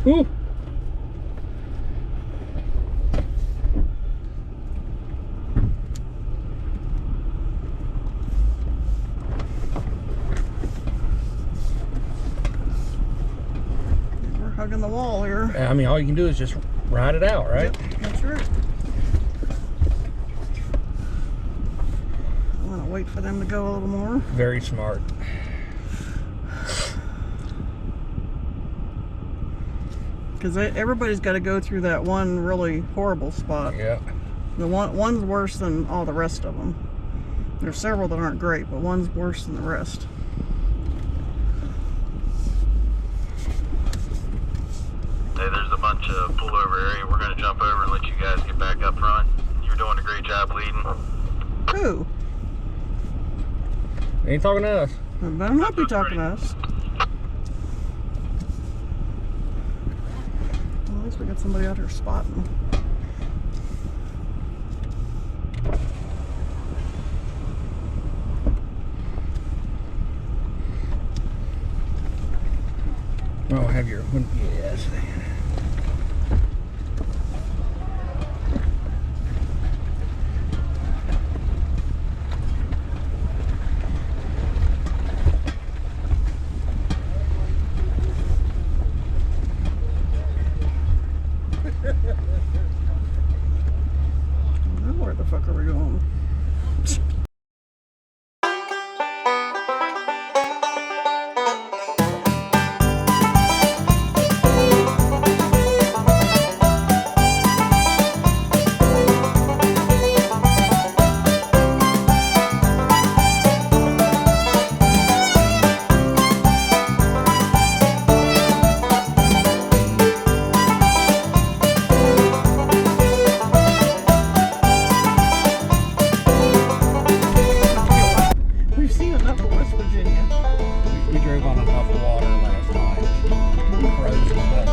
Ooh. We're hugging the wall here. I mean, all you can do is just ride it out, right? Yep, that's right. I'm gonna wait for them to go a little more. Very smart. Because everybody's got to go through that one really horrible spot. Yeah. The one's worse than all the rest of them. There's several that aren't great, but one's worse than the rest. Hey, there's a bunch of pullover area. We're going to jump over and let you guys get back up front. You're doing a great job leading. Who? They ain't talking to us. They better not be talking to us. Well, at least we got somebody out here spotting. Oh, have your yes. Where the fuck are we going? We drove on enough water last night. Frozen up.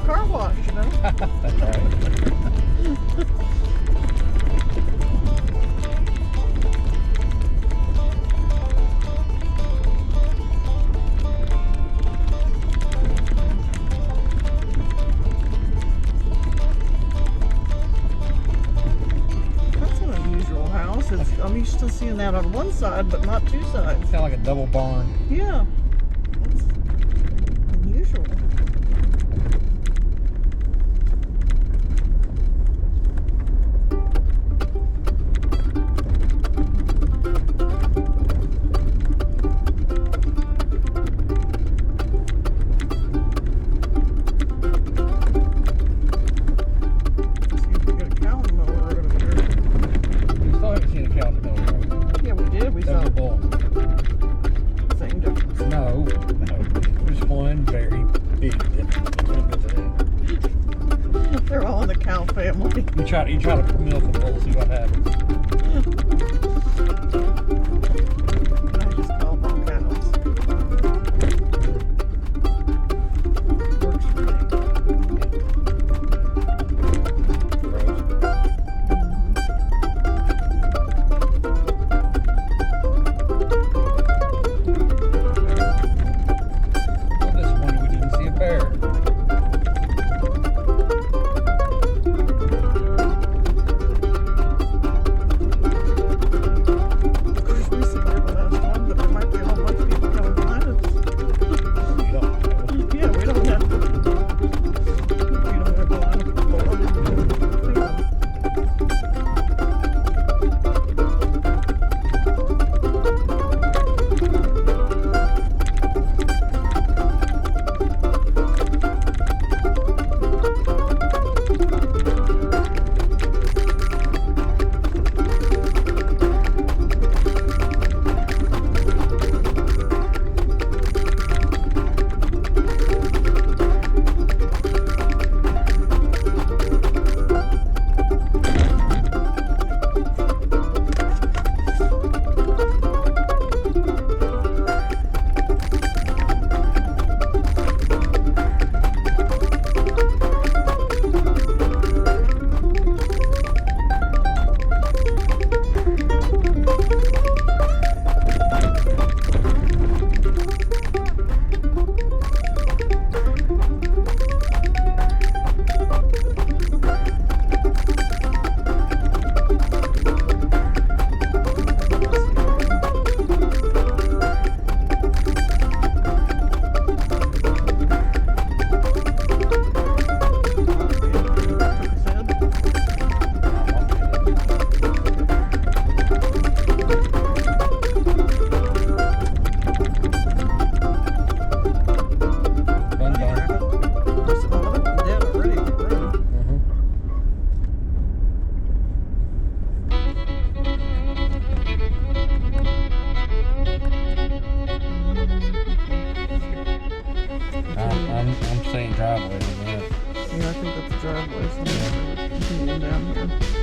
car wash, you know? That's right. I'm used to seeing that on one side, but not two sides. It's kind of like a double barn. Yeah. It's unusual. No, They're all in the cow family. You try to milk a bull, see what happens. I just call them all cows. Works for me. I'm disappointed we didn't see a bear. We see the last one, but there might be a whole bunch of people coming behind us. You don't know. Yeah, we don't have to. We don't have to go on a board and see them. I'm saying driveway. Yeah. Yeah, I think that's the driveway. So I'm going to continue down here.